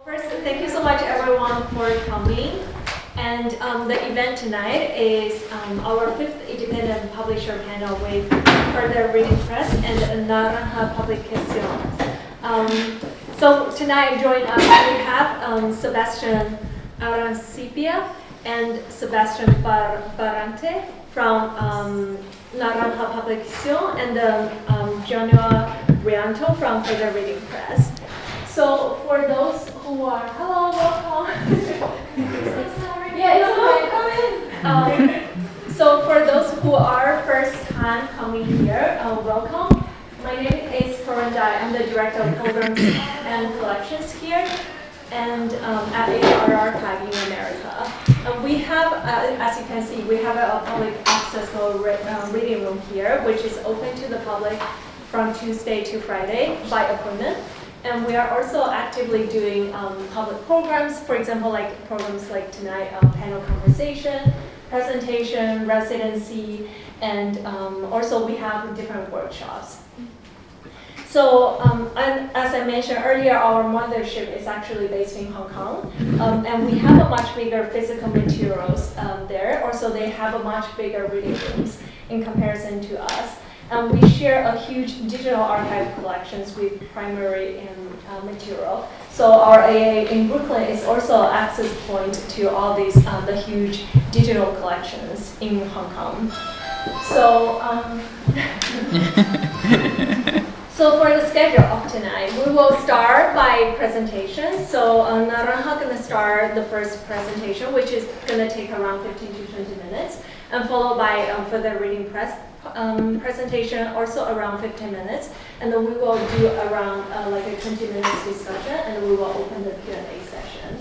First, thank you so much everyone for coming. And the event tonight is our 5th independent publisher panel with Further Reading Press and Naranja Publicaciones. So tonight join us, we have Sebastián Arancibia and Sebastián Barrante from Naranja Publicaciones and Januar Rianto from Further Reading Press. So for those who are, hello, welcome. So sorry. Yeah, it's okay, come in. So for those who are first time coming here, welcome. My name is Naranja. I'm the director of programs and collections here, and at AR Archive in America. We have, as you can see, we have a public accessible reading room here, which is open to the public from Tuesday to Friday by appointment. And we are also actively doing public programs, for example, like programs like tonight, panel conversation, presentation, residency, and also we have different workshops. So, and as I mentioned earlier, our mothership is actually based in Hong Kong, and we have a much bigger physical materials there. Also, they have a much bigger reading rooms in comparison to us. We share a huge digital archive collections with primary material. So our AA in Brooklyn is also an access point to all these the huge digital collections in Hong Kong. So, so for the schedule of tonight, we will start by presentation. So Naranja gonna start the first presentation, which is gonna take around 15 to 20 minutes, and followed by further reading press. Presentation also around 15 minutes, and then we will do around like a 20 minutes discussion, and we will open the Q&A session.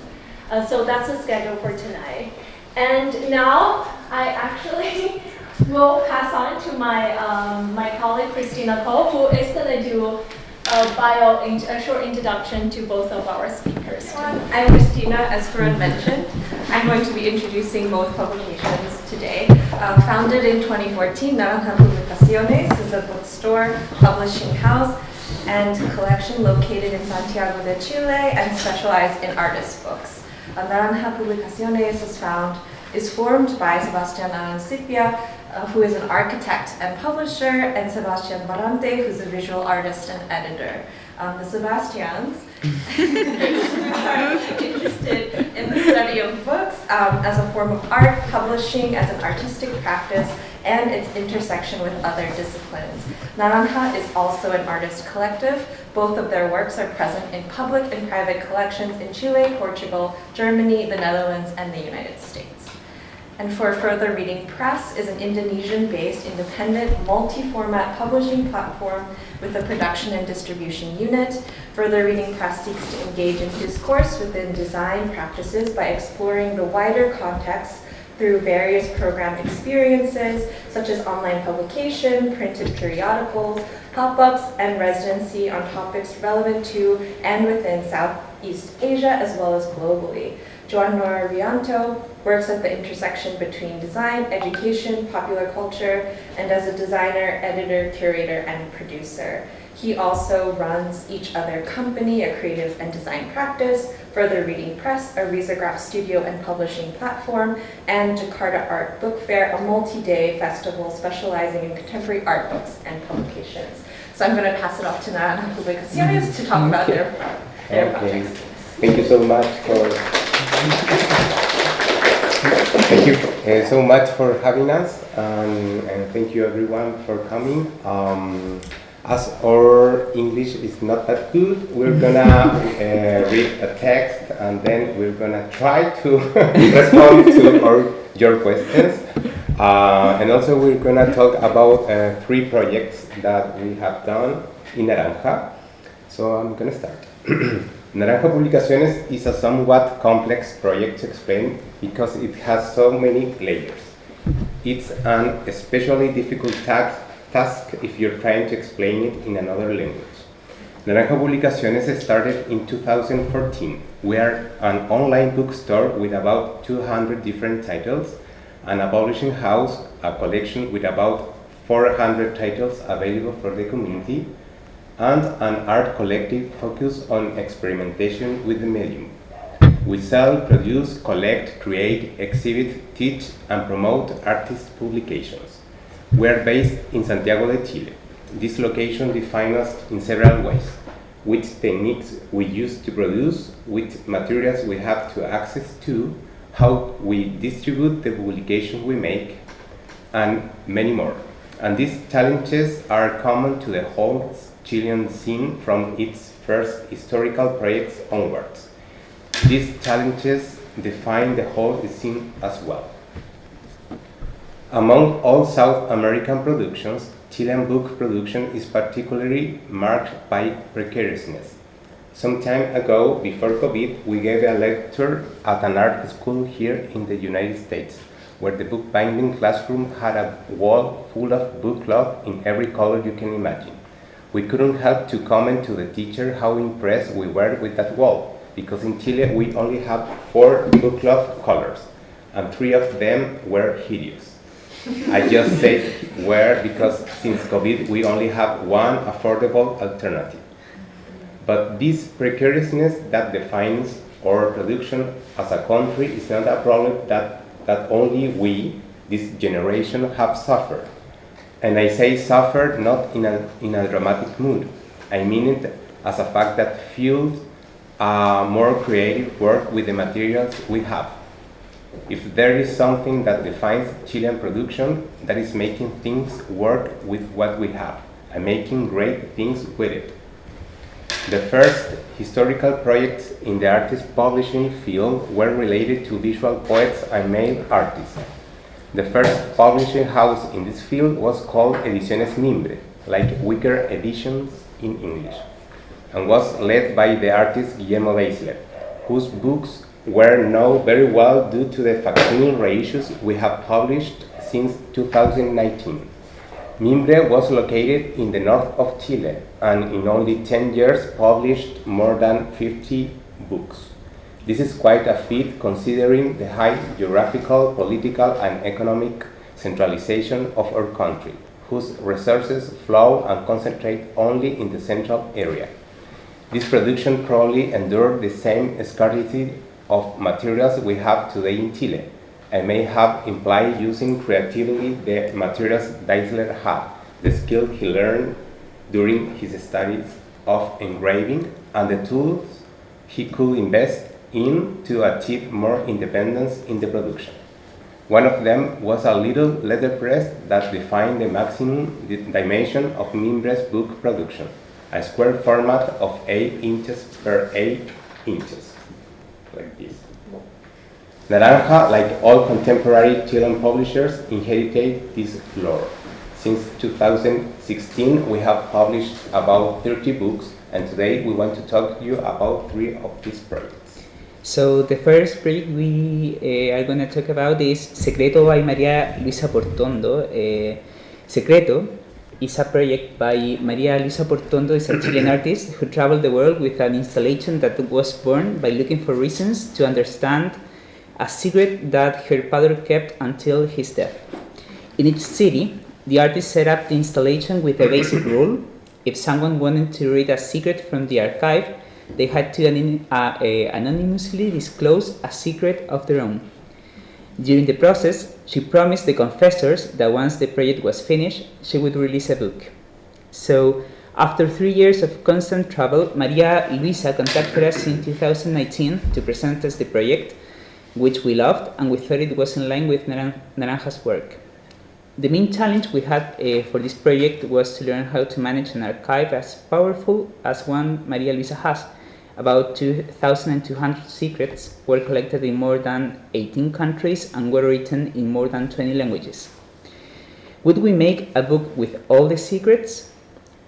So that's the schedule for tonight. And now I actually will pass on to my my colleague Christina Cole, who is going to do a short introduction to both of our speakers. I'm Christina, as Farun mentioned. I'm going to be introducing both publications today. Founded in 2014, Naranja Publicaciones is a bookstore, publishing house, and collection located in Santiago de Chile and specialized in artist books. Naranja Publicaciones is formed by Sebastián Arancibia, who is an architect and publisher, and Sebastián Barrante, who's a visual artist and editor. The Sebastiáns are interested in the study of books as a form of art, publishing as an artistic practice, and its intersection with other disciplines. Naranja is also an artist collective. Both of their works are present in public and private collections in Chile, Portugal, Germany, the Netherlands, and the United States. And for Further Reading Press is an Indonesian-based independent multi-format publishing platform with a production and distribution unit. Further Reading Press seeks to engage in discourse within design practices by exploring the wider context through various program experiences, such as online publication, printed periodicals, pop-ups, and residency on topics relevant to and within Southeast Asia, as well as globally. Januar Rianto works at the intersection between design, education, popular culture, and as a designer, editor, curator, and producer. He also runs Each Other Company, a creative and design practice, Further Reading Press, a risograph studio and publishing platform, and Jakarta Art Book Fair, a multi-day festival specializing in contemporary art books and publications. So I'm going to pass it off to Naranja Publicaciones to talk about their projects. Thank you so much for thank you so much for having us, and thank you everyone for coming. As our English is not that good, we're gonna read a text, and then we're gonna try to respond to your questions. And also we're gonna talk about 3 projects that we have done in Naranja. So I'm gonna start. Naranja Publicaciones is a somewhat complex project to explain because it has so many layers. It's an especially difficult task if you're trying to explain it in another language. Naranja Publicaciones started in 2014. We are an online bookstore with about 200 different titles and a publishing house, a collection with about 400 titles available for the community, and an art collective focused on experimentation with the medium. We sell, produce, collect, create, exhibit, teach, and promote artist publications. We are based in Santiago de Chile. This location defines us in several ways: which techniques we use to produce, which materials we have to access to, how we distribute the publications we make, and many more. And these challenges are common to the whole Chilean scene from its first historical projects onwards. These challenges define the whole scene as well. Among all South American productions, Chilean book production is particularly marked by precariousness. Some time ago, before COVID, we gave a lecture at an art school here in the United States, where the bookbinding classroom had a wall full of book cloth in every color you can imagine. We couldn't help to comment to the teacher how impressed we were with that wall, because in Chile we only have 4 book cloth colors, and 3 of them were hideous. I just say were because since COVID we only have one affordable alternative. But this precariousness that defines our production as a country is not a problem that only we, this generation, have suffered. And I say suffered not in a dramatic mood. I mean it as a fact that fuels more creative work with the materials we have. If there is something that defines Chilean production, that is making things work with what we have and making great things with it. The first historical projects in the artist publishing field were related to visual poets and male artists. The first publishing house in this field was called Ediciones Mimbre, like Wicker Editions in English, and was led by the artist Guillermo Deisler, whose books were known very well due to the facsimile reissues we have published since 2019. Mimbre was located in the north of Chile and in only 10 years published more than 50 books. This is quite a feat considering the high geographical, political, and economic centralization of our country, whose resources flow and concentrate only in the central area. This production probably endured the same scarcity of materials we have today in Chile, and may have implied using creatively the materials Deisler had, the skill he learned during his studies of engraving, and the tools he could invest in to achieve more independence in the production. One of them was a little letterpress that defined the maximum dimension of Mimbre's book production, a square format of 8 inches per 8 inches, like this. Naranja, like all contemporary Chilean publishers, inherited this lore. Since 2016, we have published about 30 books, and today we want to talk to you about 3 of these projects. So the first project we are going to talk about is Secreto by María Luisa Portondo. Secreto is a project by María Luisa Portondo, is a Chilean artist who traveled the world with an installation that was born by looking for reasons to understand a secret that her father kept until his death. In each city, the artist set up the installation with a basic rule. If someone wanted to read a secret from the archive, they had to anonymously disclose a secret of their own. During the process, she promised the confessors that once the project was finished, she would release a book. So, after 3 years of constant travel, María Luisa contacted us in 2019 to present us the project, which we loved, and we thought it was in line with Naranja's work. The main challenge we had for this project was to learn how to manage an archive as powerful as one María Luisa has. About 2,200 secrets were collected in more than 18 countries and were written in more than 20 languages. Would we make a book with all the secrets?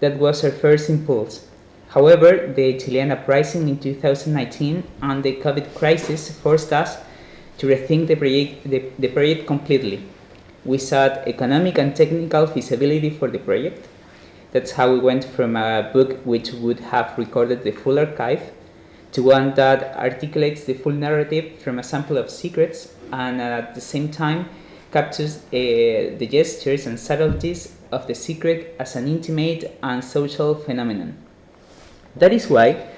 That was our first impulse. However, the Chilean uprising in 2019 and the COVID crisis forced us to rethink the project completely. We sought economic and technical feasibility for the project. That's how we went from a book which would have recorded the full archive to one that articulates the full narrative from a sample of secrets and at the same time captures the gestures and subtleties of the secret as an intimate and social phenomenon. That is why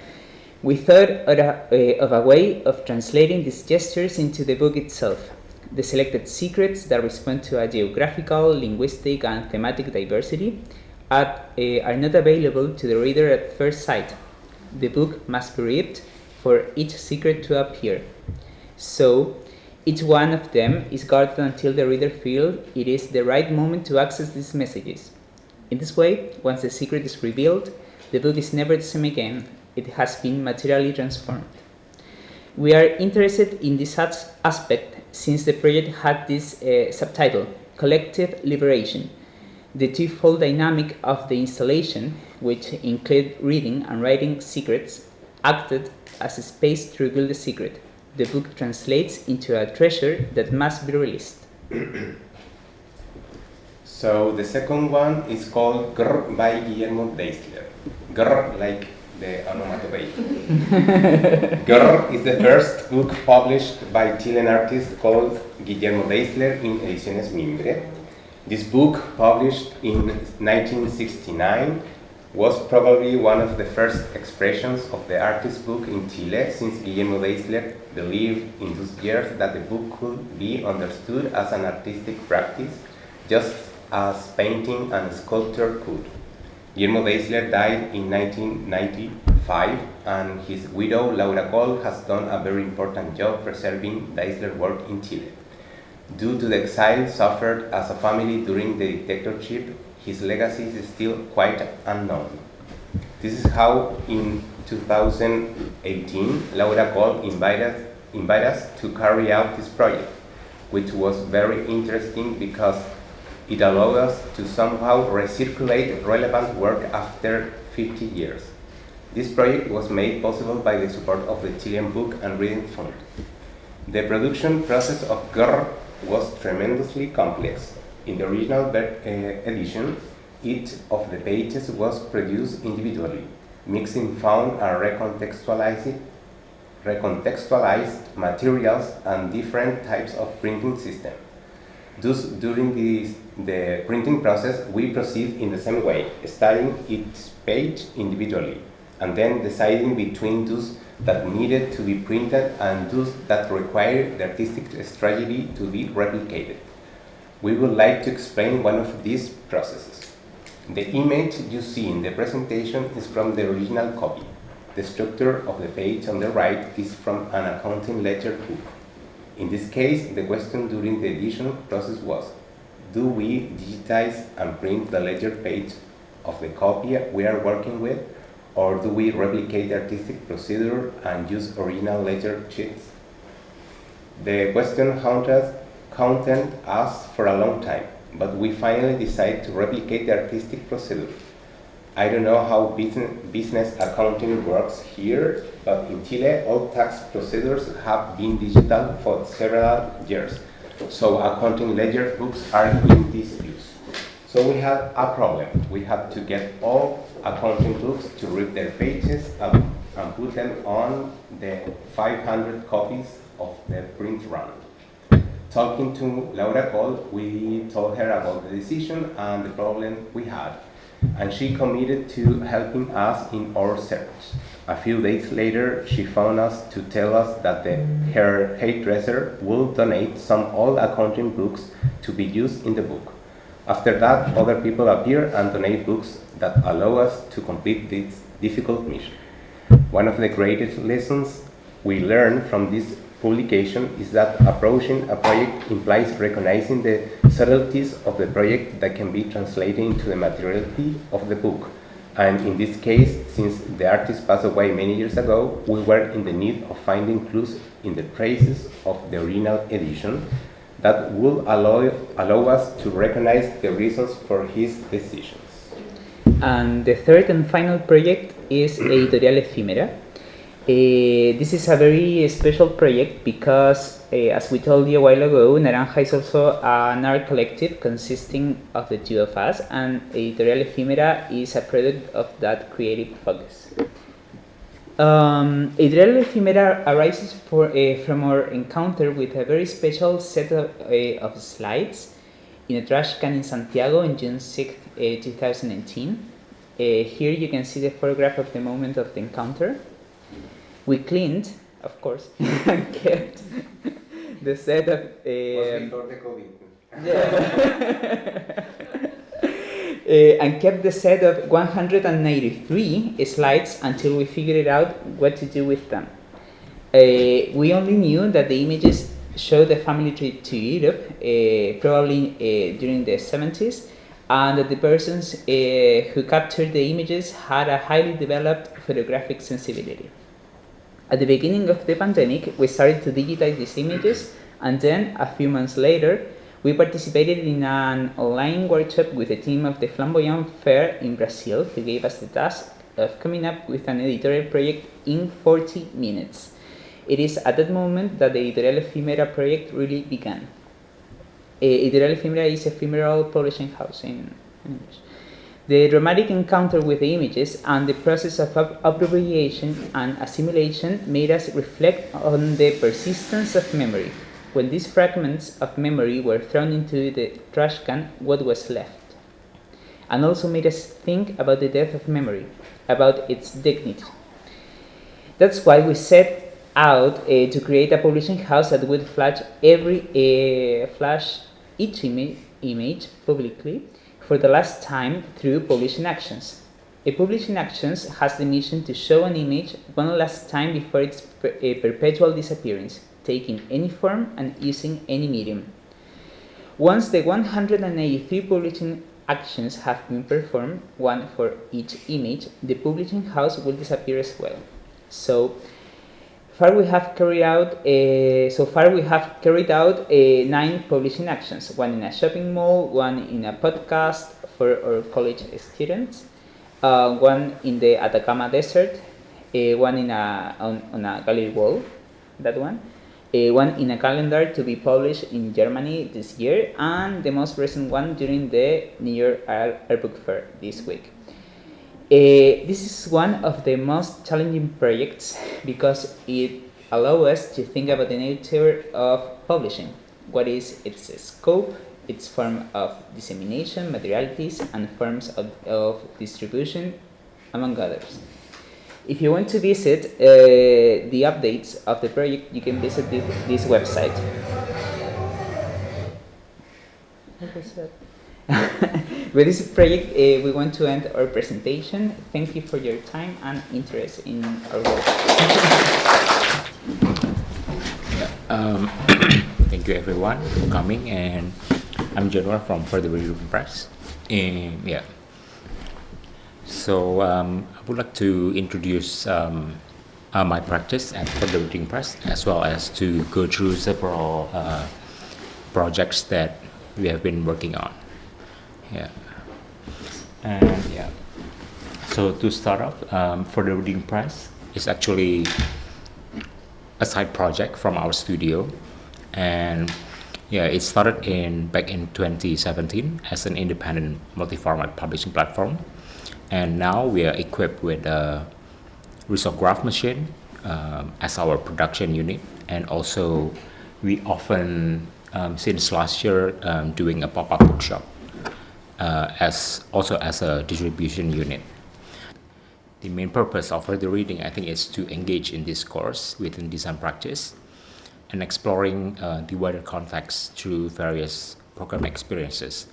we thought of a way of translating these gestures into the book itself. The selected secrets that respond to a geographical, linguistic, and thematic diversity are not available to the reader at first sight. The book must be read for each secret to appear. So, each one of them is guarded until the reader feels it is the right moment to access these messages. In this way, once the secret is revealed, the book is never the same again. It has been materially transformed. We are interested in this aspect since the project had this subtitle, Collective Liberation. The twofold dynamic of the installation, which included reading and writing secrets, acted as a space to reveal the secret. The book translates into a treasure that must be released. So the second one is called Grr by Guillermo Deisler. Grr like the onomatopoeia. Grr is the first book published by Chilean artist called Guillermo Deisler in Ediciones Mimbre. This book, published in 1969, was probably one of the first expressions of the artist's book in Chile, since Guillermo Deisler believed in those years that the book could be understood as an artistic practice, just as painting and sculpture could. Guillermo Deisler died in 1995, and his widow, Laura Kohl, has done a very important job preserving Deisler's work in Chile. Due to the exile suffered as a family during the dictatorship, his legacy is still quite unknown. This is how, in 2018, Laura Kohl invited us to carry out this project, which was very interesting because it allowed us to somehow recirculate relevant work after 50 years. This project was made possible by the support of the Chilean Book and Reading Fund. The production process of Grr was tremendously complex. In the original edition, each of the pages was produced individually, mixing found and recontextualized materials and different types of printing systems. Thus, during the printing process, we proceed in the same way, studying each page individually, and then deciding between those that needed to be printed and those that required the artistic strategy to be replicated. We would like to explain one of these processes. The image you see in the presentation is from the original copy. The structure of the page on the right is from an accounting ledger book. In this case, the question during the edition process was, do we digitize and print the ledger page of the copy we are working with, or do we replicate the artistic procedure and use original ledger sheets? The question haunted us for a long time, but we finally decided to replicate the artistic procedure. I don't know how business accounting works here, but in Chile, all tax procedures have been digital for several years, so accounting ledger books are in disuse. So we had a problem. We had to get all accounting books to read their pages and put them on the 500 copies of the print run. Talking to Laura Kohl, we told her about the decision and the problem we had, and she committed to helping us in our search. A few days later, she found us to tell us that her hairdresser will donate some old accounting books to be used in the book. After that, other people appear and donate books that allow us to complete this difficult mission. One of the greatest lessons we learned from this publication is that approaching a project implies recognizing the subtleties of the project that can be translated into the materiality of the book. And in this case, since the artist passed away many years ago, we were in the need of finding clues in the traces of the original edition that will allow us to recognize the reasons for his decisions. And the third and final project is Editorial Ephemera. This is a very special project because, as we told you a while ago, Naranja is also an art collective consisting of the two of us, and Editorial Ephemera is a product of that creative focus. Editorial Ephemera arises from our encounter with a very special set of slides in a trash can in Santiago on June 6, 2018. Here you can see the photograph of the moment of the encounter. We cleaned, of course, and kept the set of... Was before the COVID. Yeah. And kept the set of 193 slides until we figured out what to do with them. We only knew that the images showed the family trip to Europe, probably during the 70s, and that the persons who captured the images had a highly developed photographic sensibility. At the beginning of the pandemic, we started to digitize these images, and then, a few months later, we participated in an online workshop with a team of the Flamboyant Fair in Brazil, who gave us the task of coming up with an editorial project in 40 minutes. It is at that moment that the Editorial Ephemera project really began. Editorial Ephemera is ephemeral publishing house in English. The dramatic encounter with the images and the process of appropriation and assimilation made us reflect on the persistence of memory. When these fragments of memory were thrown into the trash can, what was left? And also made us think about the death of memory, about its dignity. That's why we set out to create a publishing house that would flash each image publicly for the last time through publishing actions. A publishing actions has the mission to show an image one last time before its perpetual disappearance, taking any form and using any medium. Once the 183 publishing actions have been performed, one for each image, the publishing house will disappear as well. So far we have carried out 9 publishing actions, one in a shopping mall, one in a podcast for our college students, one in the Atacama Desert, one on a gallery wall, that one in a calendar to be published in Germany this year, and the most recent one during the New York Art Book Fair this week. This is one of the most challenging projects because it allows us to think about the nature of publishing. What is its scope, its form of dissemination, materialities, and forms of distribution, among others. If you want to visit the updates of the project, you can visit this website. With this project, we want to end our presentation. Thank you for your time and interest in our work. Thank you everyone for coming, and I'm Januar from Further Reading Press. So I would like to introduce my practice at Further Reading Press, as well as to go through several projects that we have been working on. So to start off, Further Reading Press is actually a side project from our studio, and it started back in 2017 as an independent multi-format publishing platform, and now we are equipped with a risograph machine as our production unit, and also we often since last year doing a pop-up bookshop as a distribution unit. The main purpose of Further Reading, I think, is to engage in discourse within design practice and exploring the wider context through various program experiences.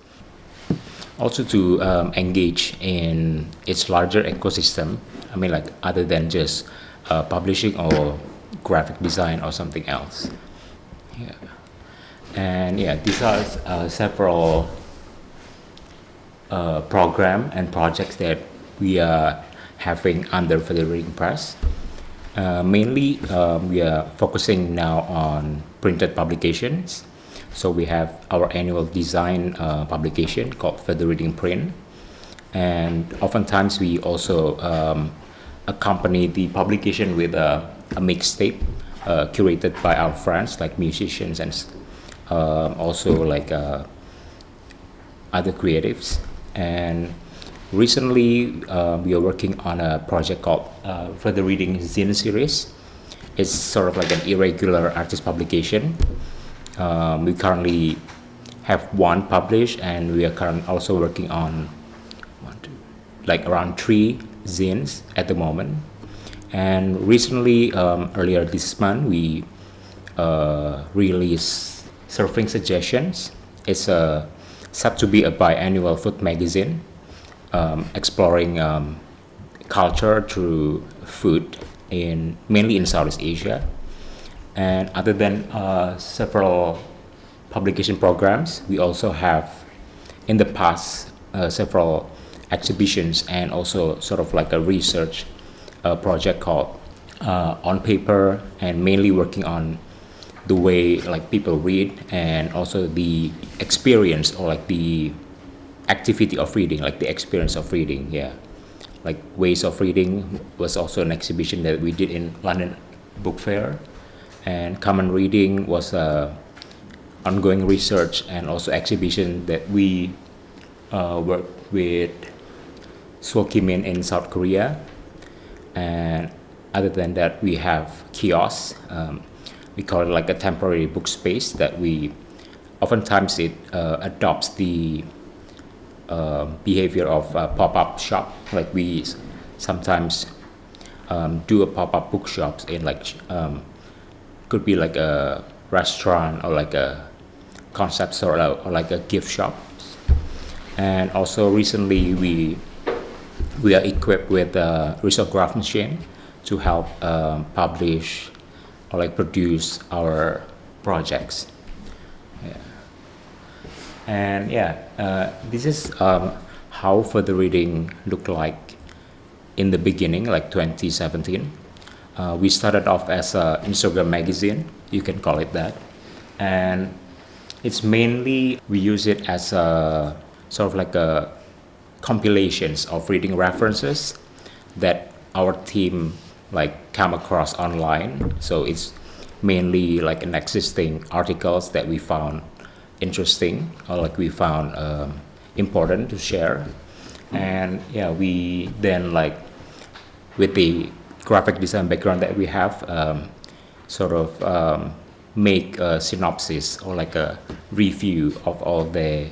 Also to engage in its larger ecosystem, other than just publishing or graphic design or something else. These are several program and projects that we are having under Further Reading Press. Mainly, we are focusing now on printed publications. So we have our annual design publication called Further Reading Print, and oftentimes we also accompany the publication with a mixtape curated by our friends like musicians and also like other creatives. And recently we are working on a project called Further Reading Zine Series. It's sort of like an irregular artist publication. We currently have one published, and we are also working on like around 3 zines at the moment. And recently, earlier this month, we released Surfing Suggestions. It's set to be a biannual food magazine exploring culture through food mainly in Southeast Asia. And other than several publication programs, we also have in the past several exhibitions and also sort of like a research project called On Paper, and mainly working on the way like people read and also the experience or like the activity of reading, like the experience of reading. Yeah, like ways of reading was also an exhibition that we did in London Book Fair, and common reading was a ongoing research and also exhibition that we worked with Seoul Kim In in South Korea. And other than that, we have kiosks. We call it like a temporary book space that we oftentimes it adopts the behavior of a pop-up shop. Like we sometimes do a pop-up bookshops in like could be like a restaurant or like a concept store or like a gift shop. And also recently we are equipped with a risograph machine to help publish or like produce our projects. Yeah. And this is how further reading looked like in the beginning, like 2017. We started off as an Instagram magazine, you can call it that. And it's mainly, we use it as a sort of like a compilations of reading references that our team like come across online. So it's mainly like an existing articles that we found interesting or like we found important to share. And we then like with the graphic design background that we have sort of make a synopsis or like a review of all the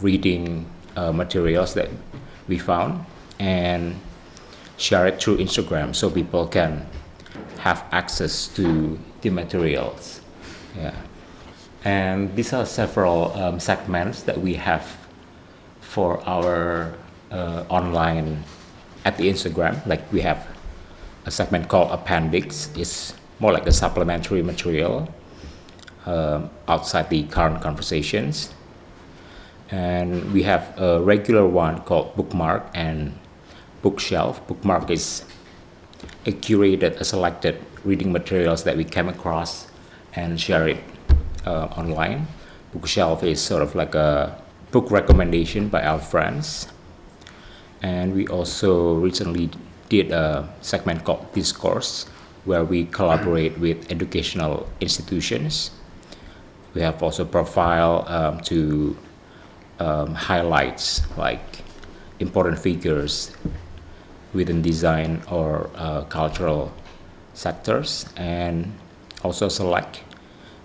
reading materials that we found and share it through Instagram so people can have access to the materials. And these are several segments that we have for our online at the Instagram. Like we have a segment called Appendix. It's more like a supplementary material outside the current conversations. And we have a regular one called Bookmark and Bookshelf. Bookmark is a curated, a selected reading materials that we came across and share it online. Bookshelf is sort of like a book recommendation by our friends. And we also recently did a segment called Discourse, where we collaborate with educational institutions. We have also profile to highlights like important figures within design or cultural sectors. And also Select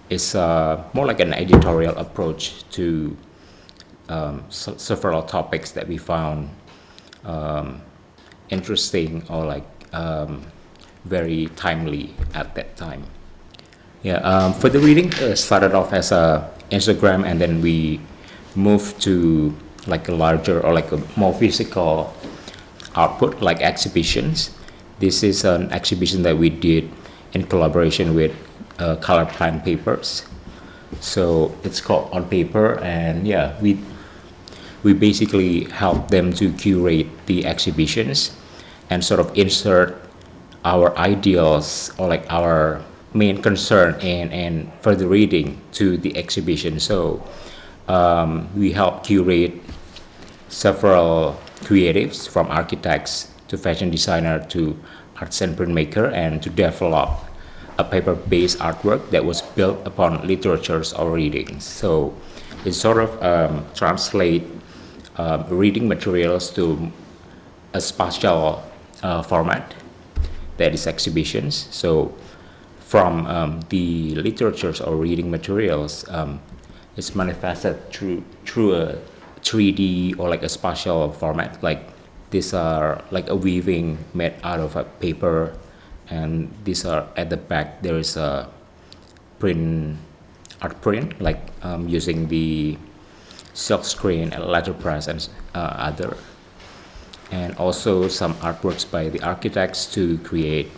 is more like an editorial approach to several topics that we found interesting or like very timely at that time. For the reading started off as a Instagram, and then we moved to like a larger or like a more physical output like exhibitions. This is an exhibition that we did in collaboration with Color Plan Papers. So it's called On Paper, and we basically help them to curate the exhibitions and sort of insert our ideals or like our main concern and further reading to the exhibition. So we help curate several creatives from architects to fashion designer to arts and printmaker, and to develop a paper-based artwork that was built upon literatures or readings. So it sort of translate reading materials to a spatial format that is exhibitions. So from the literatures or reading materials, it's manifested through a 3D or like a spatial format. Like these are like a weaving made out of a paper, and these are at the back. There is a art print, like using the silk screen and letterpress and other. And also some artworks by the architects to create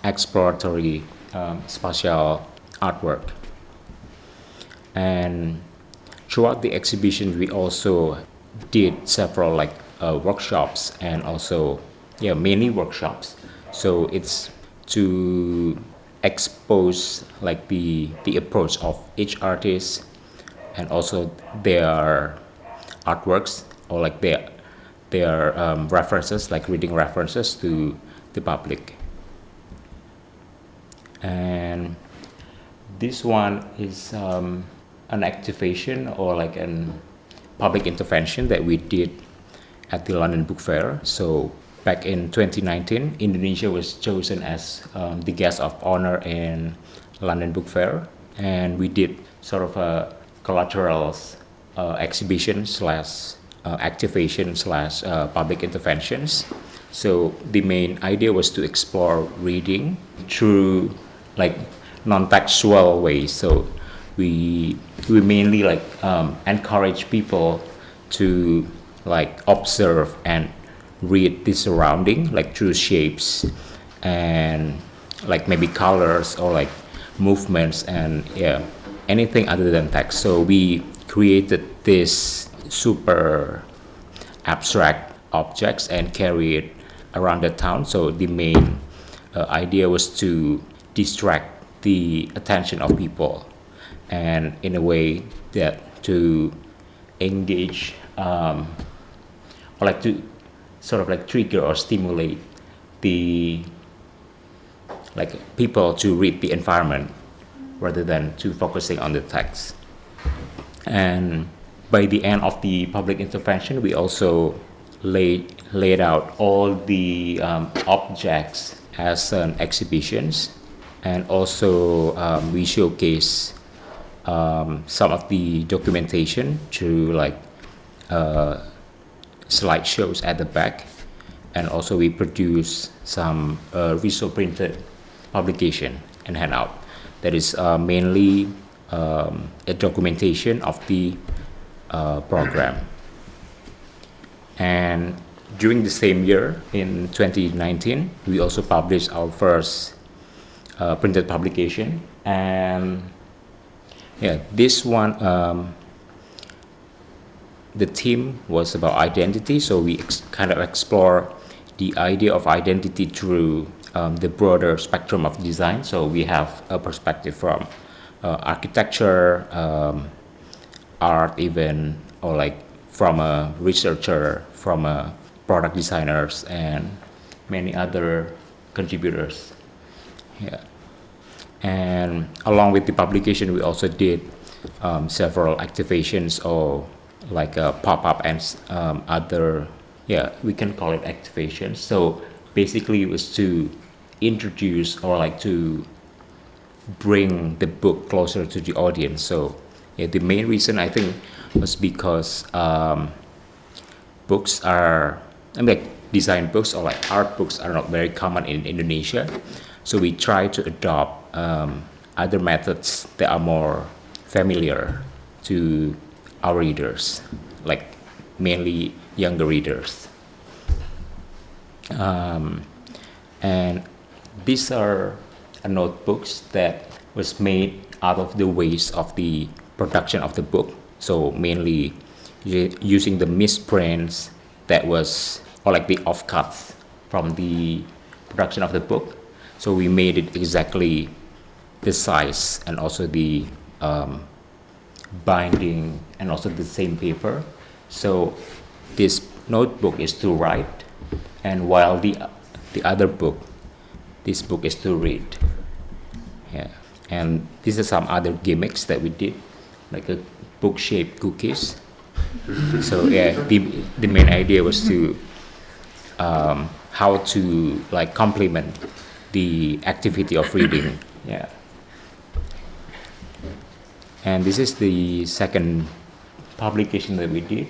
exploratory spatial artwork. And throughout the exhibition, we also did several like workshops and also many workshops. So it's to expose like the approach of each artist and also their artworks or like their references, like reading references to the public. And this one is an activation or like an public intervention that we did at the London Book Fair. So back in 2019, Indonesia was chosen as the guest of honor in London Book Fair, and we did sort of a collateral exhibition slash activation slash public interventions. So the main idea was to explore reading through like non-textual ways. So we mainly like encourage people to like observe and read the surrounding, like through shapes and like maybe colors or like movements and anything other than text. So we created this super abstract objects and carry it around the town. So the main idea was to distract the attention of people, and in a way that to engage or like to sort of like trigger or stimulate the like people to read the environment rather than to focusing on the text. And by the end of the public intervention, we also laid out all the objects as exhibitions, and also we showcase some of the documentation through like slideshows at the back, and also we produce some visual printed publication and handout that is mainly a documentation of the program. And during the same year, in 2019, we also published our first printed publication. And this one, the theme was about identity. So we kind of explore the idea of identity through the broader spectrum of design. So we have a perspective from architecture, art even, or like from a researcher, from a product designers, and many other contributors. And along with the publication, we also did several activations or like a pop-up and other, we can call it activations. So basically it was to introduce or like to bring the book closer to the audience. So the main reason I think was because books are, like design books or like art books are not very common in Indonesia. So we try to adopt other methods that are more familiar to our readers, like mainly younger readers. And these are notebooks that was made out of the waste of the production of the book. So mainly using the misprints that was, or like the offcuts from the production of the book. So we made it exactly the size and also the binding and also the same paper. So this notebook is to write, and while the other book, this book is to read. And these are some other gimmicks that we did, like a book-shaped cookies. So the main idea was to how to like complement the activity of reading. And this is the second publication that we did,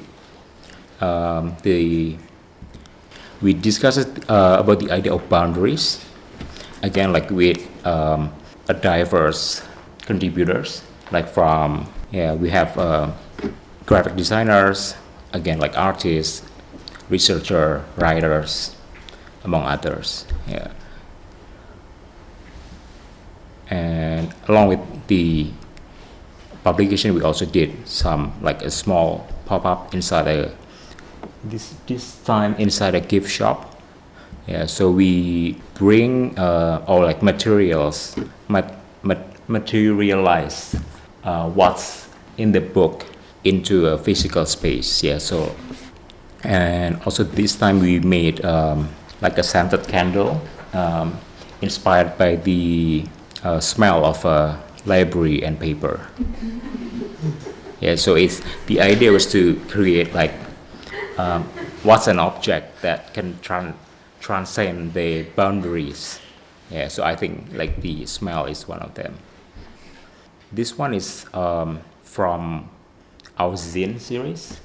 we discussed about the idea of boundaries, again like with a diverse contributors, like from we have graphic designers, again like artists, researcher, writers, among others. And along with the publication, we also did some like a small pop-up inside this time inside a gift shop. So we bring all like materialize what's in the book into a physical space. So and also this time we made like a scented candle inspired by the smell of a library and paper. So it's the idea was to create like what's an object that can transcend the boundaries. So I think like the smell is one of them. This one is from our zine series.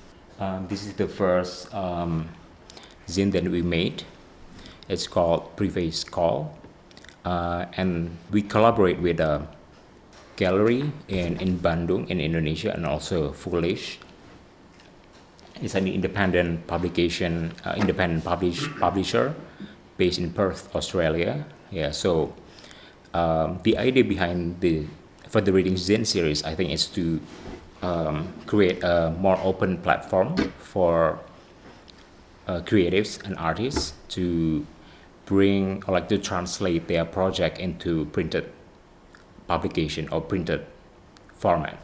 This is the first zine that we made. It's called Preface Call, and we collaborate with a gallery in Bandung in Indonesia, and also Foolish. It's an independent publication, publisher based in Perth, Australia. So the idea behind for the Reading Zine series, I think, is to create a more open platform for creatives and artists to bring or like to translate their project into printed publication or printed format.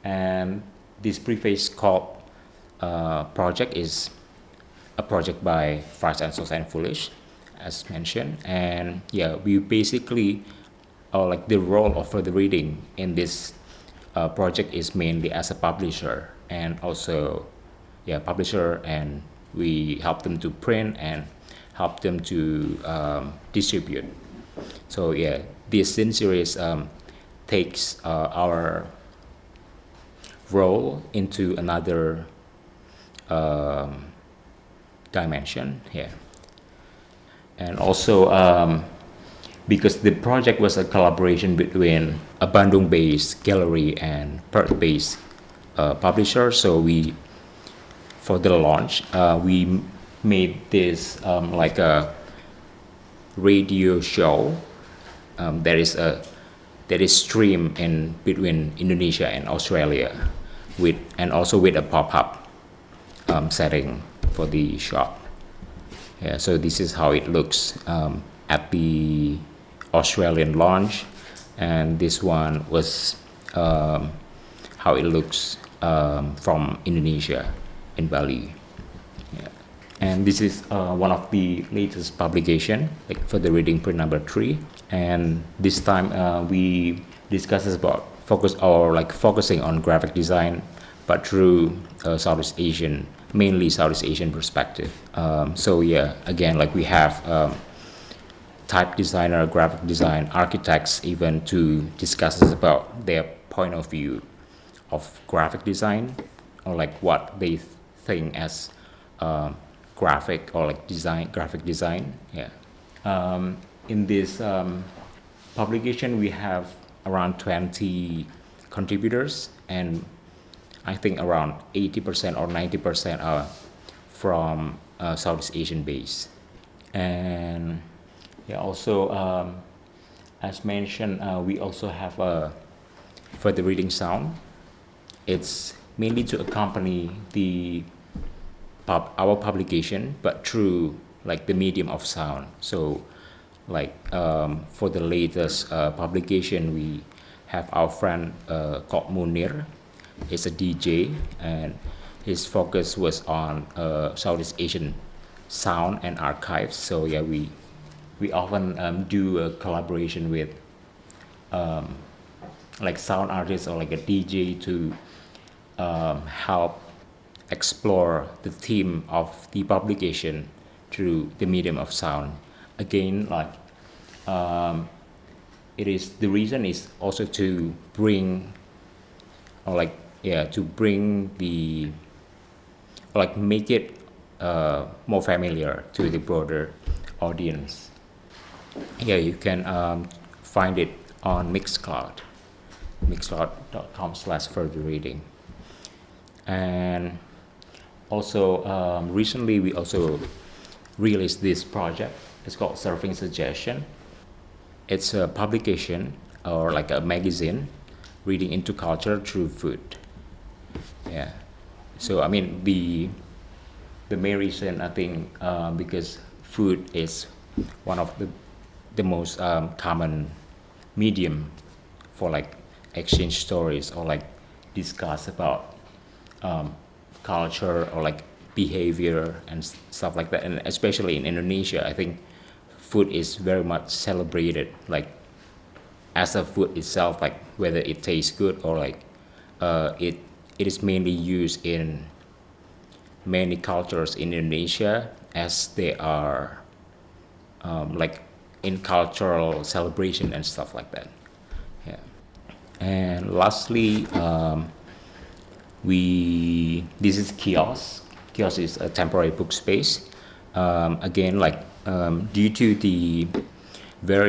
And this Preface Call project is a project by Fries and Sauce and Foolish, as mentioned. And we basically like the role of further reading in this project is mainly as a publisher, and also publisher, and we help them to print and help them to distribute. So this zine series takes our role into another dimension here. And also because the project was a collaboration between a Bandung-based gallery and Perth-based publisher, so for the launch we made this like a radio show that is streamed in between Indonesia and Australia, and also with a pop-up setting for the shop. So this is how it looks at the Australian launch, and this one was how it looks from Indonesia in Bali. And this is one of the latest publication, like for the reading print number 3. And this time we discuss about focusing on graphic design, but through mainly Southeast Asian perspective. So again, like we have type designer, graphic design, architects, even to discuss about their point of view of graphic design, or like what they think as graphic or like graphic design. In this publication we have around 20 contributors, and I think around 80% or 90% are from Southeast Asian base. And also as mentioned, we also have for the reading sound. It's mainly to accompany our publication, but through like the medium of sound. So like for the latest publication, we have our friend called Munir. He's a DJ, and his focus was on Southeast Asian sound and archives. So we often do a collaboration with like sound artists or like a DJ to help explore the theme of the publication through the medium of sound. Again, like the reason is also to bring or like to bring the, like, make it more familiar to the broader audience. Yeah, you can find it on mixcloud.com/furtherreading. And also recently we also released this project. It's called Surfing Suggestion. It's a publication or like a magazine reading into culture through food. Yeah. So I mean the main reason, I think, because food is one of the most common medium for like exchange stories or like discuss about culture or like behavior and stuff like that. And especially in Indonesia, I think food is very much celebrated, like as a food itself, like whether it tastes good or like it is mainly used in many cultures in Indonesia as they are like in cultural celebration and stuff like that. Yeah. And lastly, this is kiosk. Kiosk is a temporary book space. Again, like due to the there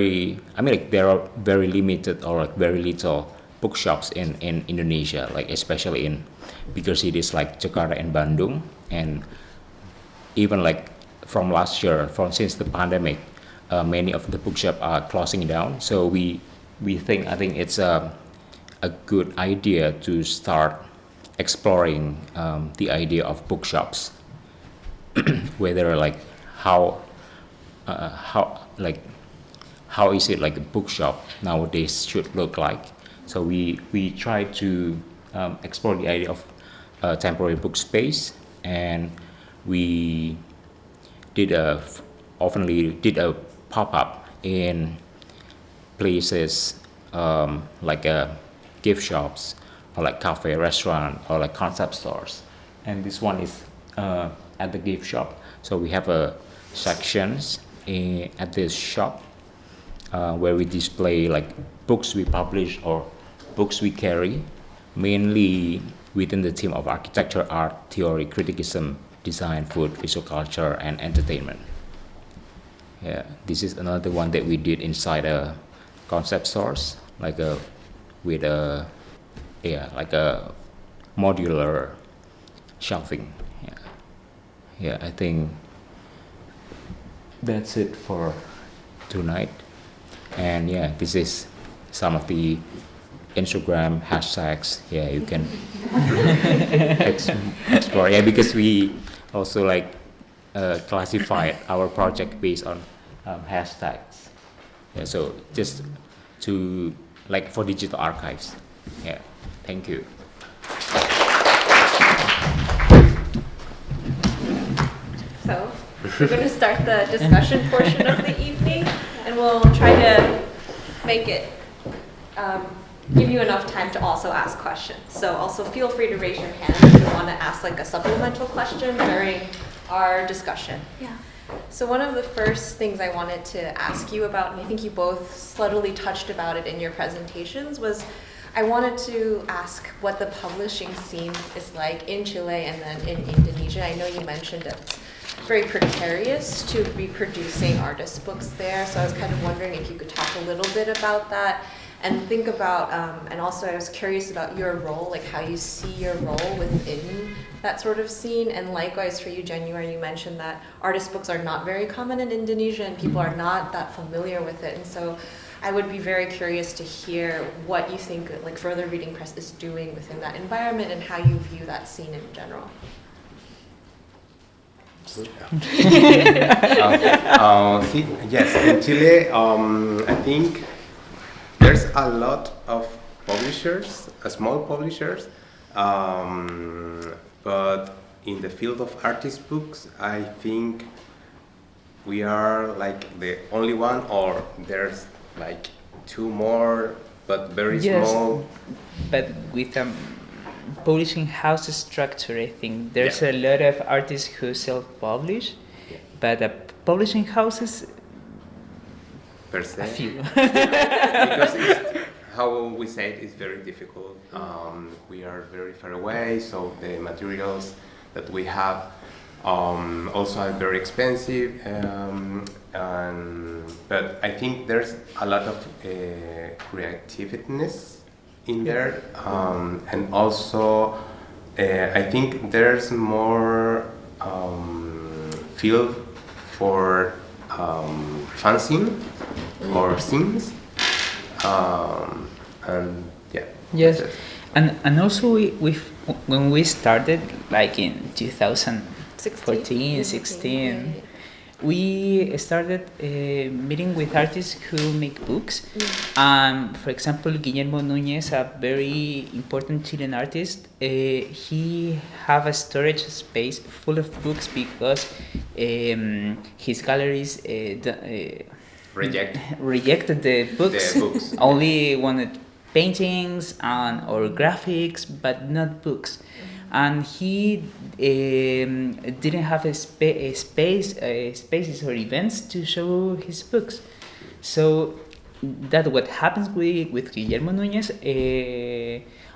are very limited or like very little bookshops in Indonesia, like especially in bigger cities like Jakarta and Bandung, and even like from last year, since the pandemic, many of the bookshops are closing down. So I think it's a good idea to start exploring the idea of bookshops, whether like how is it like a bookshop nowadays should look like. So we try to explore the idea of a temporary book space, and we oftenly did a pop-up in places like gift shops or like cafe, restaurant, or like concept stores. And this one is at the gift shop. So we have sections at this shop where we display like books we publish or books we carry, mainly within the theme of architecture, art, theory, criticism, design, food, visual culture, and entertainment. Yeah, this is another one that we did inside a concept stores, like with a modular shelving. Yeah, I think that's it for tonight. And yeah, this is some of the Instagram hashtags. Yeah, you can explore. Yeah, because we also like classified our project based on hashtags. Yeah, so just to like for digital archives. Yeah, thank you. So we're going to start the discussion portion of the evening, and we'll try to make it give you enough time to also ask questions. So also feel free to raise your hand if you want to ask like a supplemental question during our discussion. Yeah. So one of the first things I wanted to ask you about, and I think you both subtly touched about it in your presentations, was I wanted to ask what the publishing scene is like in Chile and then in Indonesia. I know you mentioned it's very precarious to be producing artist books there, so I was kind of wondering if you could talk a little bit about that and think about, and also I was curious about your role, like how you see your role within that sort of scene. And likewise for you, Januar, you mentioned that artist books are not very common in Indonesia and people are not that familiar with it. And so I would be very curious to hear what you think like Further Reading Press is doing within that environment and how you view that scene in general. Yes, in Chile, I think there's a lot of publishers, small publishers, but in the field of artist books, I think we are like the only one, or there's like two more, but very small. But with publishing house structure, I think there's a lot of artists who self-publish, but the publishing houses, Per se. a few. Because it's, how we said, it's very difficult. We are very far away, so the materials that we have also are very expensive. But I think there's a lot of creativeness in there, and also I think there's more field for fanzine or scenes, and yeah. Yes, that's it. and also when we started like in 2014, 16, we started meeting with artists who make books. For example, Guillermo Núñez, a very important Chilean artist, he have a storage space full of books because his galleries rejected the books. The books. Only wanted paintings or graphics, but not books. And he didn't have spaces or events to show his books. So that what happens with Guillermo Núñez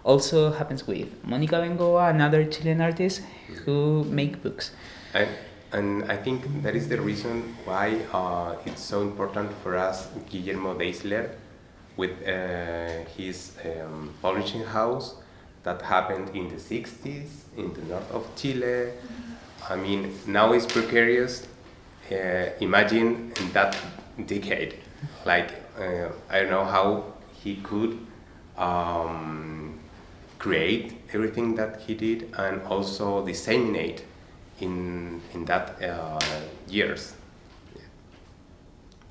also happens with Mónica Bengoa, another Chilean artist who make books. And I think that is the reason why it's so important for us, Guillermo Deisler, with his publishing house that happened in the 60s in the north of Chile. I mean, now it's precarious. Imagine in that decade, like I don't know how he could create everything that he did and also disseminate in that years. Yeah.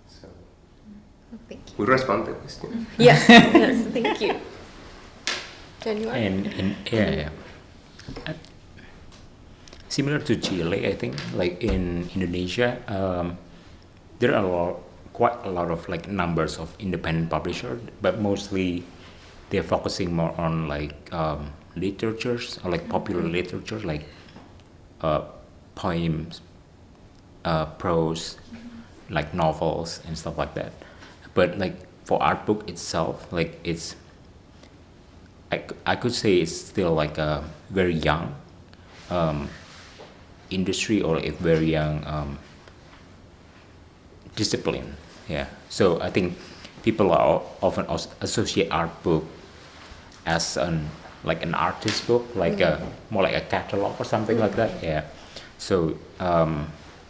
So Thank you. we respond to the question. Yes, yes, thank you. Januar? And similar to Chile, I think, like in Indonesia, there are quite a lot of like numbers of independent publishers, but mostly they're focusing more on like literatures or like popular literature, like poems, prose, like novels and stuff like that. But like for art book itself, like it's I could say it's still like a very young industry or a very young discipline. Yeah. So I think people are often associate art book as an artist book, like more like a catalog or something like that. Yeah. So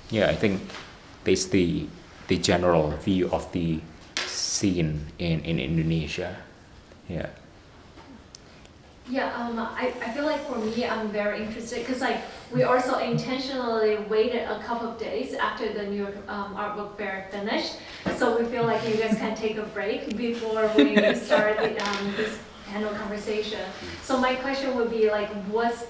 yeah, I think that's the general view of the scene in Indonesia. Yeah. Yeah, I feel like for me, I'm very interested because like we also intentionally waited a couple of days after the New York Art Book Fair finished, so we feel like you guys can take a break before we start this panel conversation. So my question would be like,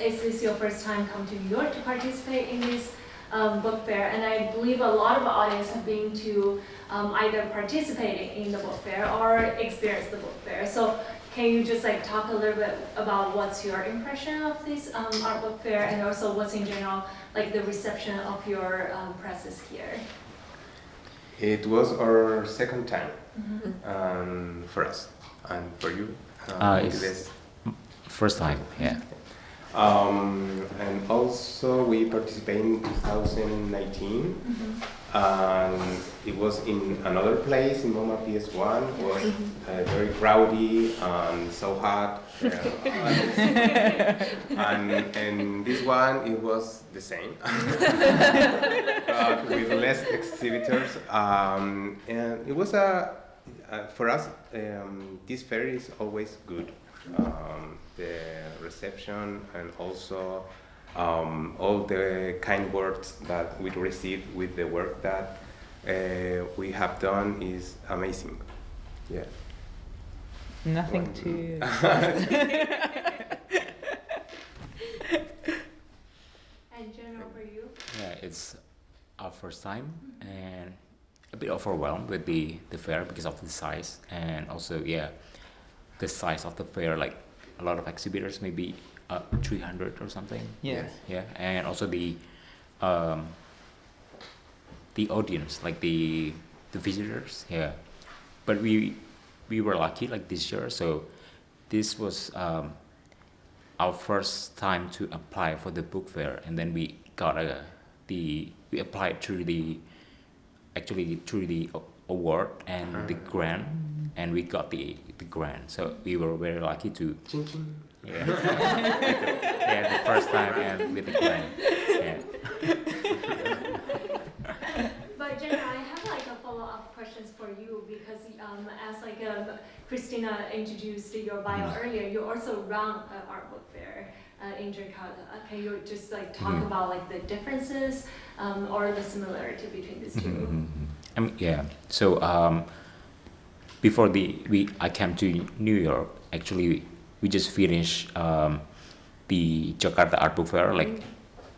is this your first time come to New York to participate in this book fair? And I believe a lot of the audience have been to either participating in the book fair or experienced the book fair. So can you just like talk a little bit about what's your impression of this art book fair, and also what's in general like the reception of your presses here? It was our second time for us and for you. It's first time, yeah. And also we participated in 2019, and it was in another place in MoMA PS1. It was very rowdy and so hot. And this one, it was the same, but with less exhibitors. And it was for us, this fair is always good. The reception and also all the kind words that we received with the work that we have done is amazing. Yeah. Nothing to. And general for you? Yeah, it's our first time and a bit overwhelmed with the fair because of the size, and also the size of the fair, like a lot of exhibitors, maybe 300 or something. Yes. Yeah, and also the audience, like the visitors. Yeah, but we we were lucky like this year. So this was our first time to apply for the book fair, and then we got we applied through the award and the grant, and we got the grant. So we were very lucky to yeah the first time and with the grant. Yeah. But Jenna, I have like a follow-up questions for you because as like Christina introduced your bio earlier, you also run an art book fair in Jakarta. Can you just like talk about like the differences or the similarity between these two? I mean, yeah. So before I came to New York. Actually, we just finished the Jakarta Art Book Fair like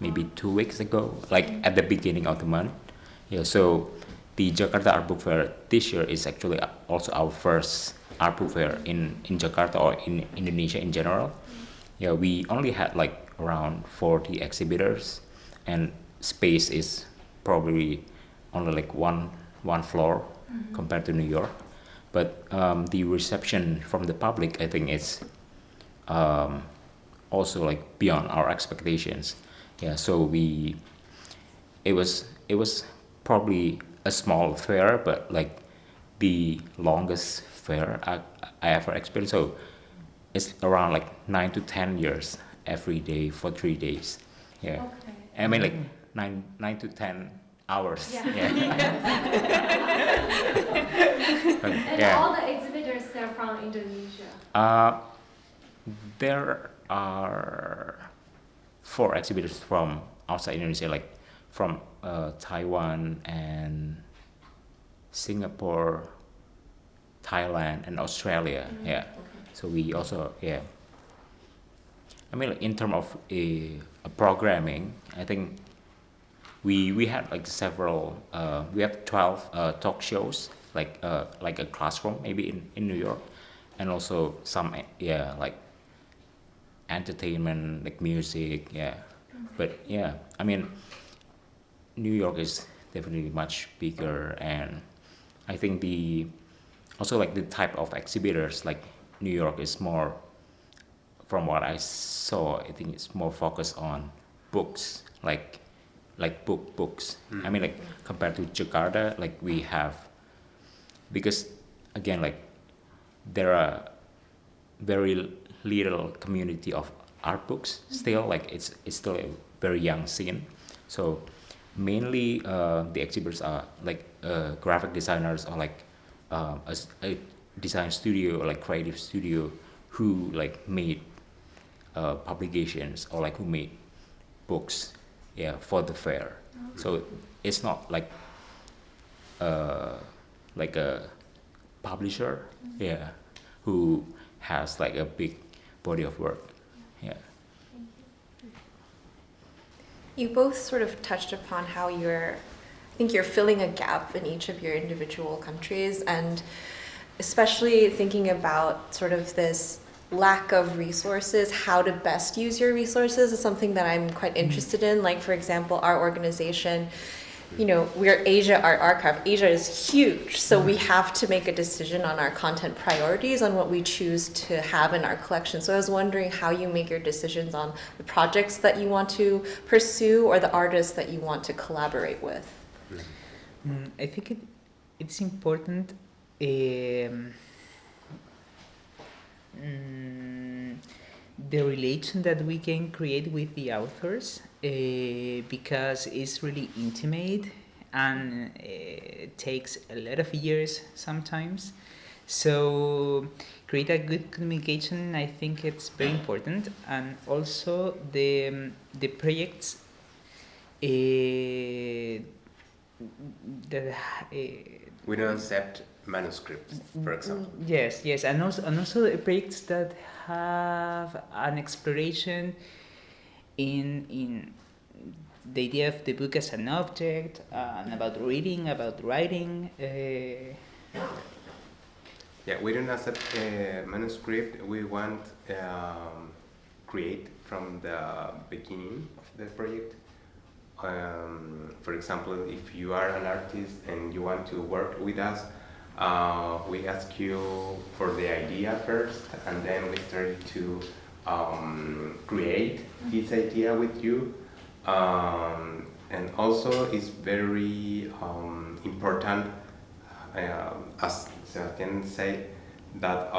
maybe 2 weeks ago, like at the beginning of the month. Yeah. So the Jakarta Art Book Fair this year is actually also our first art book fair in Jakarta or in Indonesia in general. Yeah, we only had like around 40 exhibitors, and space is probably only like one floor compared to New York. But the reception from the public, I think, is also like beyond our expectations. Yeah, so it was probably a small fair, but like the longest fair I ever experienced. So it's around like 9 to 10 years every day for 3 days. Yeah, Okay. I mean like 9 to 10 hours. Yeah. And Yeah. all the exhibitors, they're from Indonesia. There are 4 exhibitors from outside Indonesia, like from Taiwan and Singapore, Thailand, and Australia. Yeah. So we also I mean, like in terms of programming, I think we had like several. We have 12 talk shows, like a classroom maybe in New York, and also some like entertainment, like music. Yeah, but yeah, I mean, New York is definitely much bigger, and I think also like the type of exhibitors, like New York is more, from what I saw, I think it's more focused on books, like books. I mean, like compared to Jakarta, like we have, because again, like there are very little community of art books still, like it's still a very young scene. So mainly the exhibitors are like graphic designers or like a design studio or like creative studio who like made publications or like who made books for the fair. So it's not like a publisher who has like a big body of work. You both sort of touched upon how I think you're filling a gap in each of your individual countries, and especially thinking about sort of this lack of resources, how to best use your resources is something that I'm quite interested in. Like, for example, our organization, we're Asia Art Archive. Asia is huge, so we have to make a decision on our content priorities, on what we choose to have in our collection. So I was wondering how you make your decisions on the projects that you want to pursue or the artists that you want to collaborate with. I think it's important the relation that we can create with the authors, because it's really intimate and it takes a lot of years sometimes. So create a good communication, I think it's very important. And also the projects that we don't accept manuscripts, for example. Yes, and also the projects that have an exploration in the idea of the book as an object, and about reading, about writing. We don't accept manuscript. We want create from the beginning of the project. For example, if you are an artist and you want to work with us, We ask you for the idea first, and then we started to create this idea with you. And also, it's very important, as Sebastián said, that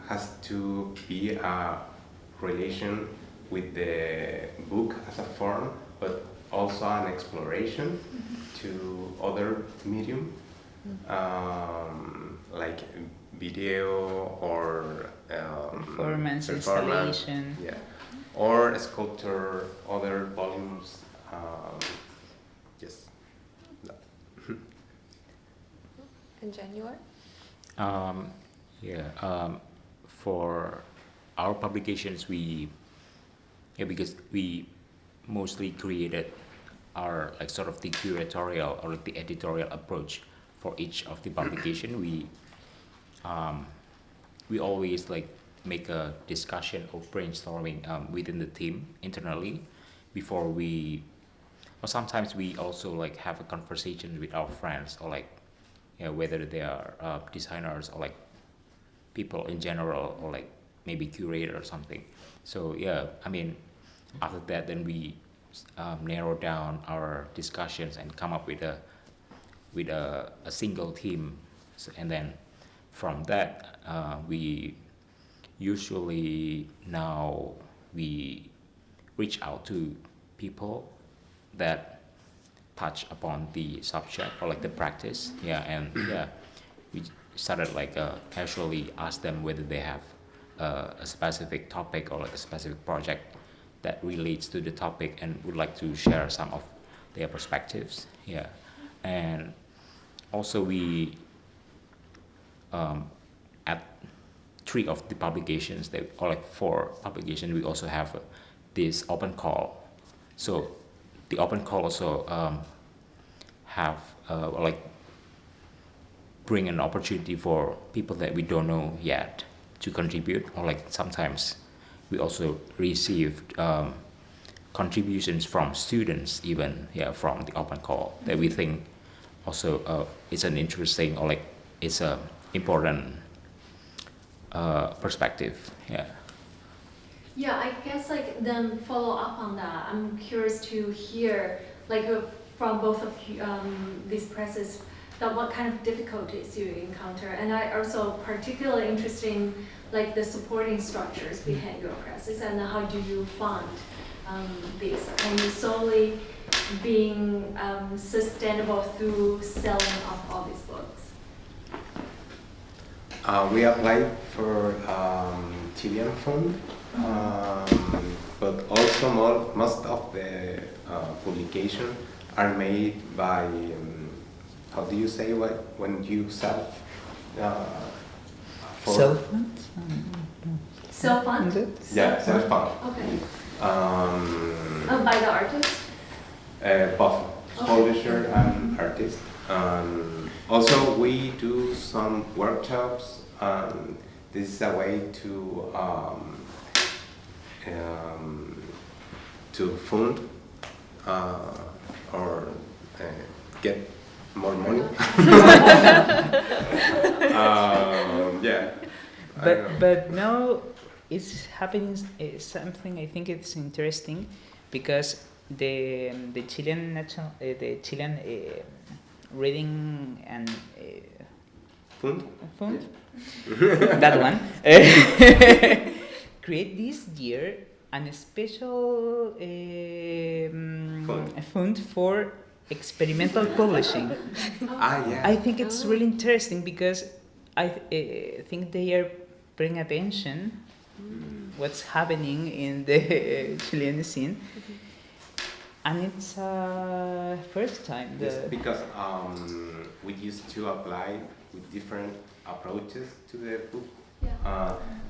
has to be a relation with the book as a form, but also an exploration to other medium, like video or Performance, installation. yeah, or sculpture, other volumes. Yes. And Januar? For our publications, because we mostly created our like sort of the curatorial or like the editorial approach for each of the publication. We always like make a discussion or brainstorming within the team internally before or sometimes we also like have a conversation with our friends or like whether they are designers or like people in general or like maybe curator or something. So after that then we narrow down our discussions and come up with a single theme. And then from that we usually now we reach out to people that touch upon the subject or like the practice, we started like casually ask them whether they have a specific topic or like a specific project that relates to the topic and would like to share some of their perspectives. And also we at 3 of the publications or like 4 publications we also have this open call. So the open call also have like bring an opportunity for people that we don't know yet to contribute, or like sometimes we also received contributions from students even from the open call that we think also it's an interesting or like it's a important perspective. Yeah, I guess like then follow up on that. I'm curious to hear like from both of you, these presses, that what kind of difficulties you encounter, and I also particularly interested in like the supporting structures behind your presses and how do you fund these? Are you solely being sustainable through selling of all these books? We applied for Chilean fund, but also most of the publications are made by, how do you say when you self? Self-fund? Self-fund? Yeah, self-fund. Okay. By the artist? Both Okay. publisher and artist. Also, we do some workshops. This is a way to fund or get more money. But now it's happening something. I think it's interesting because the Chilean national the Chilean reading and Fund? that one create this year a special fund for experimental publishing. I think it's really interesting because I think they are bring attention what's happening in the Chilean scene, and it's first time. Yes, because we used to apply with different approaches to the book.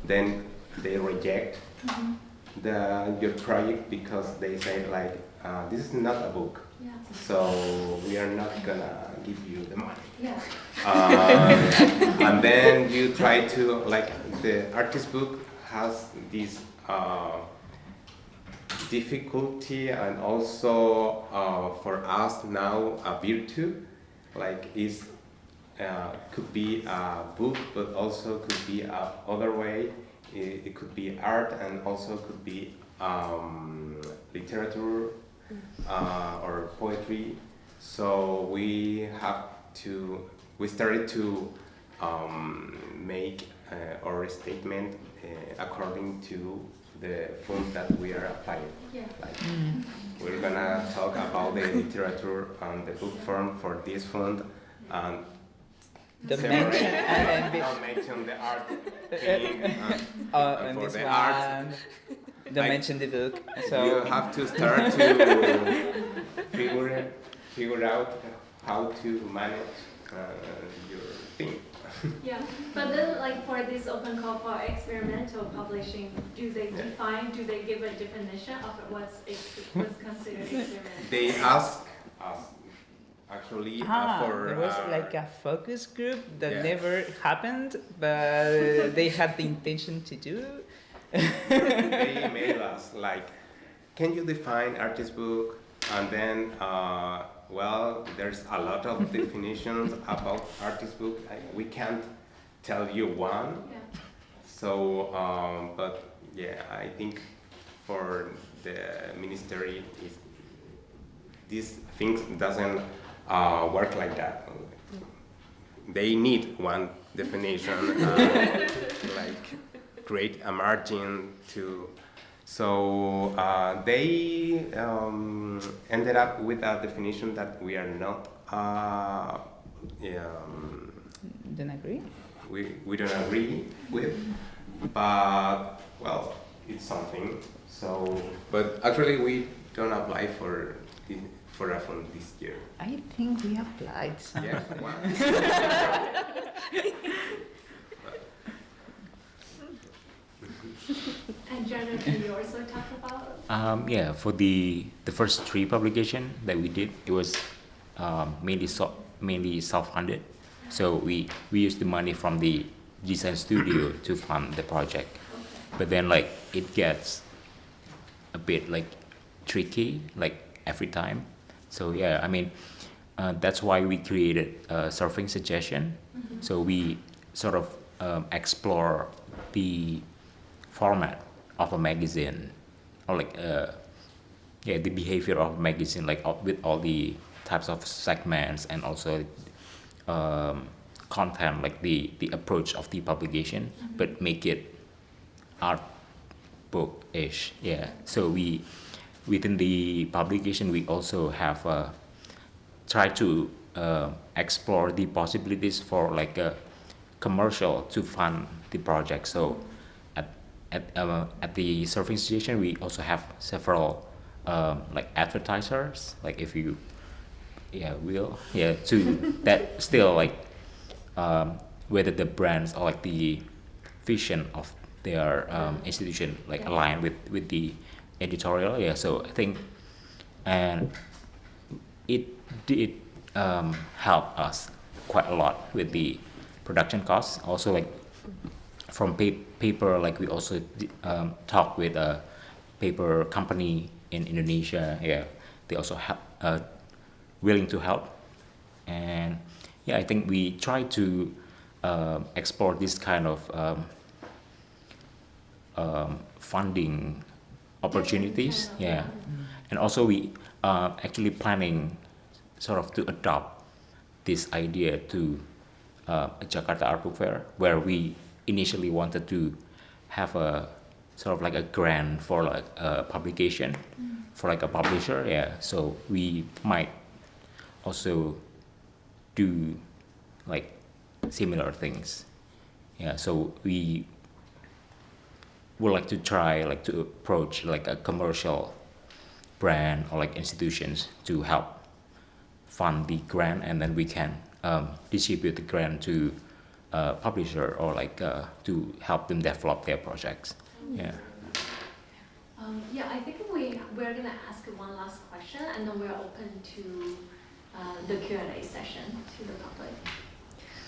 Then they reject your project because they say like this is not a book. So we are not gonna give you the money. And then you try to, like, the artist book has this difficulty and also for us now a virtue like is could be a book, but also could be a other way. It could be art, and also could be literature or poetry. So we started to make our statement according to the fund that we are applying. Yeah. Like, we're gonna talk about the literature and the book form for this fund, and Don't mention, don't mention the art thing, and for this the one, art. don't I- mention the book. You So have to start to figure out how to manage your thing. Yeah, but then like for this open call for experimental publishing, do they give a definition of what's considered experimental? They ask us actually for there was like a focus group that Yeah. never happened, but they had the intention to do. they email us like, can you define artist book? And then well, there's a lot of definitions about artist book. We can't tell you one. Yeah. So, but yeah, I think for the ministry, these things doesn't work like that. They need one definition, like create a margin to. So they ended up with a definition that we are not. Don't agree? We don't agree with, but well, it's something. So, but actually, we don't apply for a fund this year. I think we applied some. Yeah, wow. And Januar, can you also talk about? Yeah, for the first 3 publication that we did, it was mainly self-funded. So we used the money from the design studio to fund the project. But then like it gets a bit like tricky like every time. So yeah, I mean that's why we created a surfing suggestion. So we sort of explore the format of a magazine, or like the behavior of a magazine, like with all the types of segments, and also content, like the approach of the publication, but make it art book-ish. Yeah. So we within the publication we also have tried to explore the possibilities for like a commercial to fund the project. So at the surfing station we also have several like advertisers, like if you to that still like whether the brands or like the vision of their institution like align with the editorial. Yeah, so I think and it did help us quite a lot with the production costs. Also like from paper, like we also talked with a paper company in Indonesia. Yeah, they also willing to help. And yeah, I think we try to explore this kind of funding opportunities. Yeah, and also we actually planning sort of to adopt this idea to Jakarta Art Book Fair, where we initially wanted to have a sort of like a grant for like a publication for like a publisher. Yeah, so we might also do like similar things. Yeah, so we would like to try like to approach like a commercial brand or like institutions to help fund the grant, and then we can distribute the grant to publisher or like to help them develop their projects. Yeah. I think we're gonna ask one last question, and then we're open to the Q&A session to the public.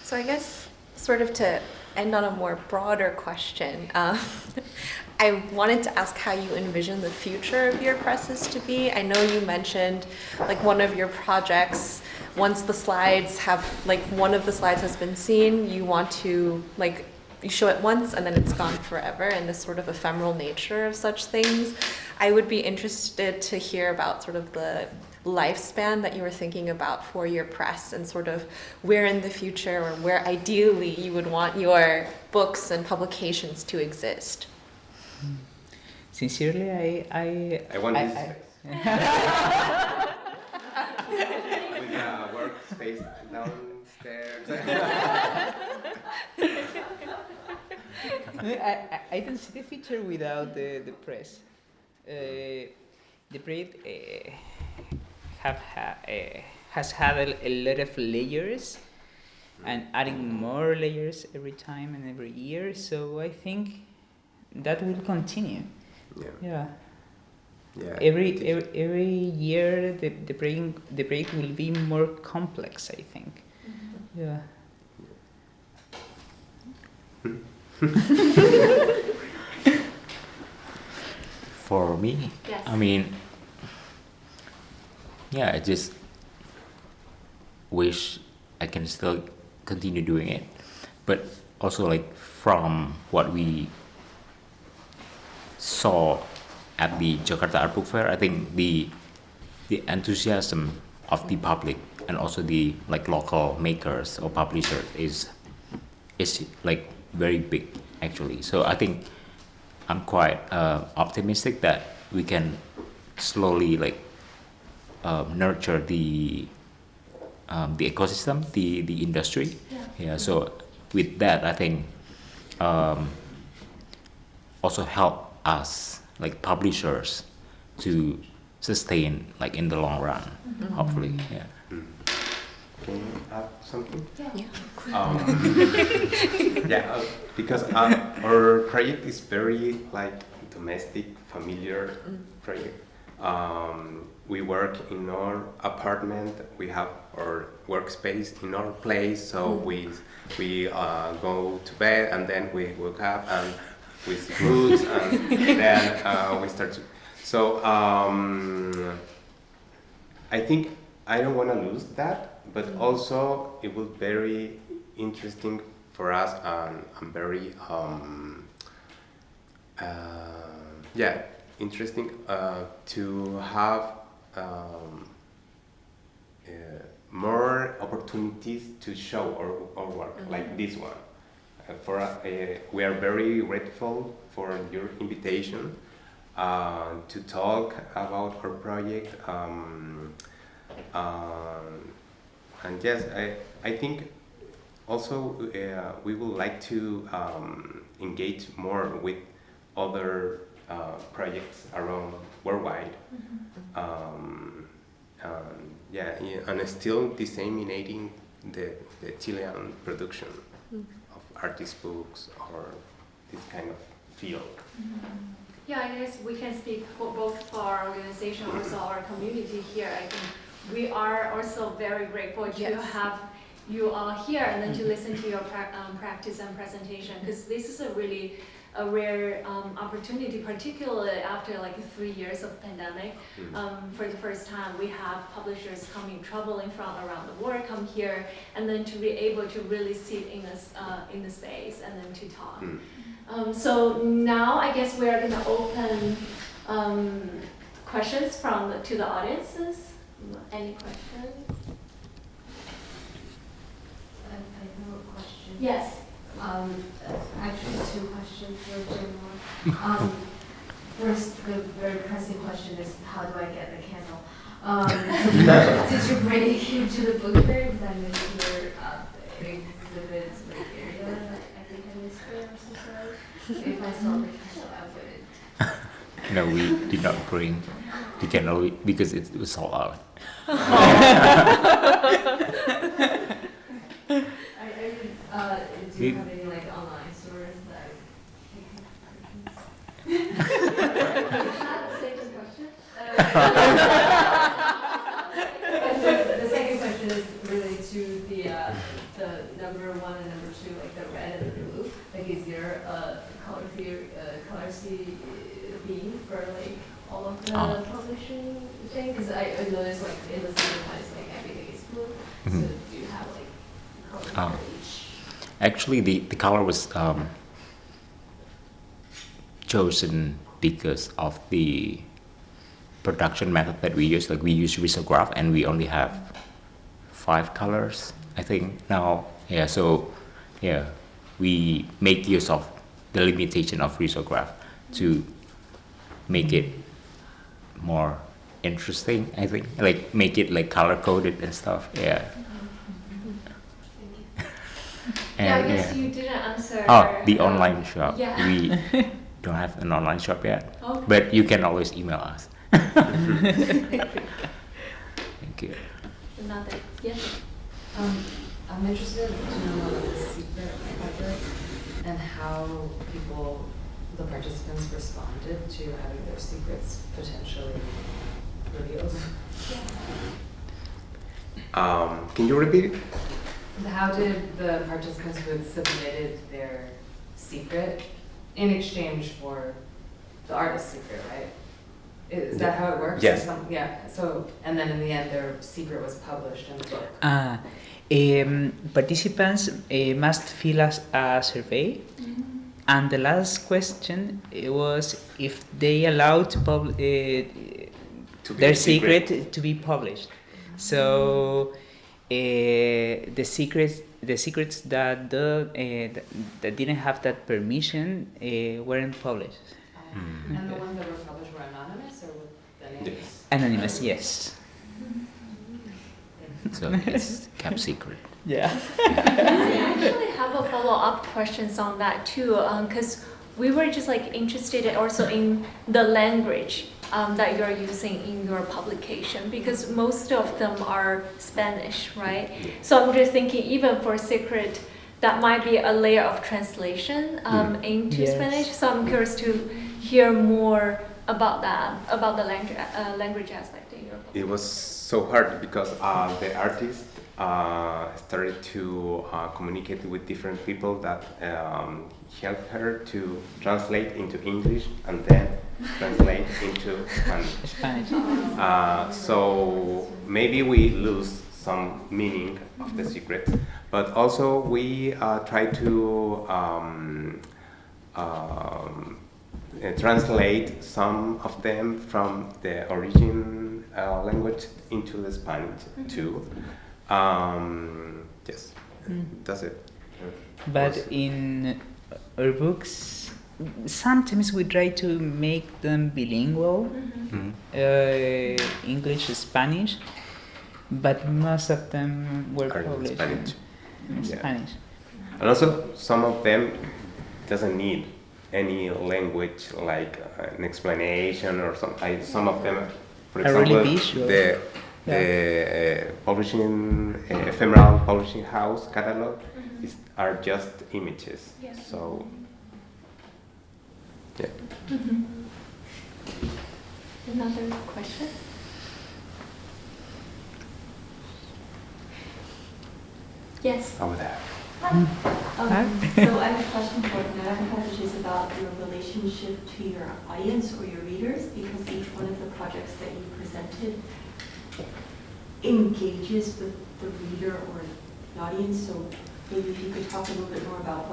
So I guess sort of to end on a more broader question, I wanted to ask how you envision the future of your presses to be. I know you mentioned like one of your projects once the slides have, like one of the slides has been seen, you want to like, you show it once and then it's gone forever, and this sort of ephemeral nature of such things. I would be interested to hear about sort of the lifespan that you were thinking about for your press, and sort of where in the future, or where ideally you would want your books and publications to exist. Sincerely, I want this space. With a workspace downstairs. I don't see the future without the press. The project has had a lot of layers, and adding more layers every time and every year. So I think that will continue. Yeah. Every year the project will be more complex, I think. Yeah. For me, Yes. I mean, I just wish I can still continue doing it, but also like from what we saw at the Jakarta Art Book Fair, I think the enthusiasm of the public and also the like local makers or publishers is like very big actually. So I think I'm quite optimistic that we can slowly like nurture the ecosystem, the industry. Yeah. So with that, I think also help us like publishers to sustain like in the long run, hopefully. Yeah. Can you add something? Yeah. Because our project is very like domestic, familiar project. We work in our apartment. We have our workspace in our place. So we go to bed and then we wake up and we see books and then we start to. So I think I don't want to lose that. But also, it was very interesting for us, and I'm very, interesting to have more opportunities to show our work, like this one. For us, we are very grateful for your invitation to talk about our project. And yes, I think also we would like to engage more with other projects around worldwide. And still disseminating the Chilean production of artist books or this kind of field. Yeah, I guess we can speak for both for our organization, also our community here. I think we are also very grateful to have you all here and then to listen to your practice and presentation, because this is a really rare opportunity, particularly after like 3 years of pandemic. For the first time, we have publishers traveling from around the world, come here, and then to be able to really sit in the space and then to talk. So now I guess we are going to open questions to the audiences. Any questions? I have a question. Yes. Actually, 2 questions for Januar. First, the very pressing question is, how do I get the candle? Did you bring it here to the book fair? Because I missed your exhibit area. I think I missed it. I'm so sorry. If I saw the candle, I wouldn't. No, we did not bring the candle because it was sold out. Do you have any like online stores that Is that the second question? The second question is related to the number 1 and number 2, like the red and the blue. Like, is there a color theme for like all of the publishing thing? Because I noticed like in the second one it's like everything is blue. book. Mhm. So do you have like color Oh. for each? Actually, the color was chosen because of the production method that we use. Like we use risograph, and we only have 5 colors, I think now. Yeah, so yeah, we make use of the limitation of risograph to make it more interesting, I think. Like make it like color coded and stuff. Yeah. Yeah, I And guess you didn't answer. the online shop. Yeah. We don't have an online shop yet, Okay. but you can always email us. Thank you. Another, yes. I'm interested to know about the secret project and how people, the participants, responded to having their secrets potentially revealed. Can you repeat it? How did the participants who had submitted their secret in exchange for the artist's secret, right? Is that how it works? Yes. Yeah, so, and then in the end, their secret was published in the book. Participants must fill a survey, and the last question was if they allowed to To be their a secret. secret to be published. So the secrets that that didn't have that permission weren't published. And the ones that were published were anonymous, or with the names? Yes. Anonymous, yes. So it's kept secret. Yeah. I actually have a follow-up questions on that too, because we were just like interested also in the language that you're using in your publication, because most of them are Spanish, right? So I'm just thinking, even for secret, that might be a layer of translation into Yes. Spanish. So I'm curious to hear more about that, about the language aspect in your book. It was so hard because the artist started to communicate with different people that helped her to translate into English and then translate into Spanish. Spanish. So maybe we lose some meaning of the secret, but also we try to translate some of them from the origin language into the Spanish too. Yes, that's it. But Was- in our books, sometimes we try to make them bilingual, English, Spanish, but most of them were Are in published Spanish. in Yeah. Spanish. And also, some of them doesn't need any language like an explanation or something. Some of them, for Are really example, visual. the publishing ephemeral publishing house catalog are just images. Yeah. So yeah. Another question? Yes. Over there. So I have a question for Naranja, which is about your relationship to your audience or your readers, because each one of the projects that you presented engages with the reader or the audience. So maybe if you could talk a little bit more about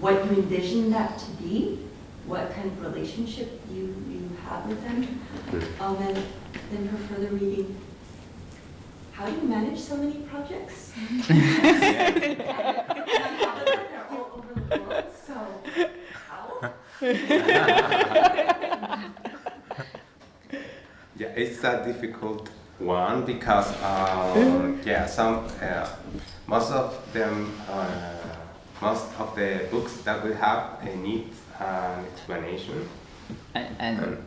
what you envision that to be, what kind of relationship you have with them. And then for further reading, how do you manage so many projects? They're all over the world, so how? Yeah, it's a difficult one because most of them, most of the books that we have need an explanation. And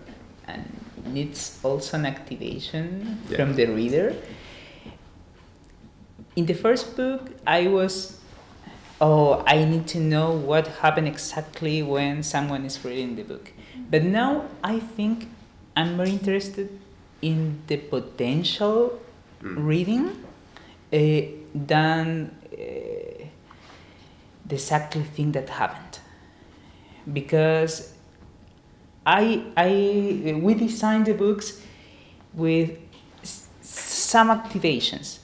needs also an activation Yeah. from the reader. In the first book, I need to know what happened exactly when someone is reading the book. But now I think I'm more interested in the potential reading than the exactly thing that happened. Because we designed the books with some activations.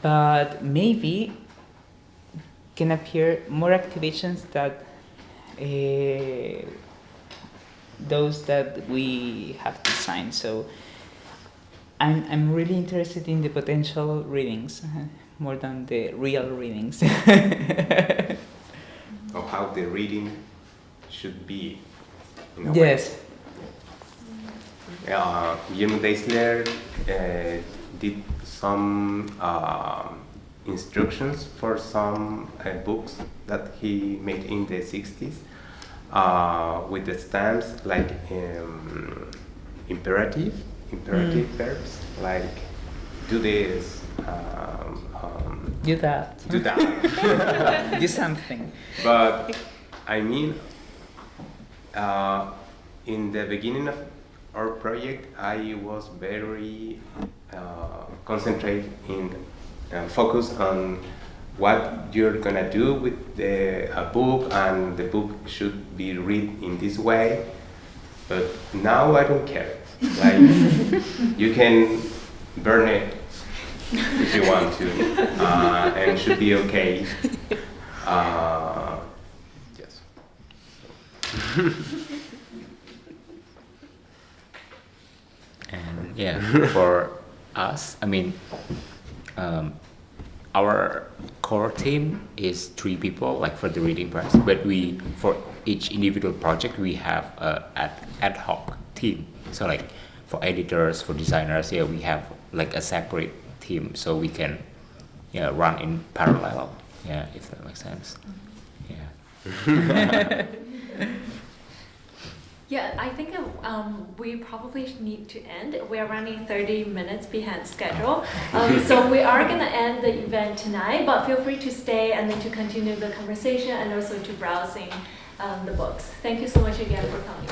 but maybe can appear more activations that those that we have designed. So I'm really interested in the potential readings more than the real readings. Of how the reading should be. In a Yes. Guillermo Deisler did some instructions for some books that he made in the 60s with the stamps like imperative verbs like do this, Do that. do that. Do something. But I mean, in the beginning of our project, I was very concentrated in focus on what you're gonna do with the book, and the book should be read in this way. But now I don't care. Like you can burn it if you want to, and it should be okay. Yes. And yeah, for us, I mean, our core team is 3 people, like for the reading press. But we, for each individual project, we have an ad hoc team. So like for editors, for designers, yeah, we have like a separate team, so we can, yeah, run in parallel. Yeah, if that makes sense. Yeah. Yeah, I think we probably need to end. We are running 30 minutes behind schedule. So we are going to end the event tonight, but feel free to stay and then to continue the conversation and also to browsing the books. Thank you so much again for coming.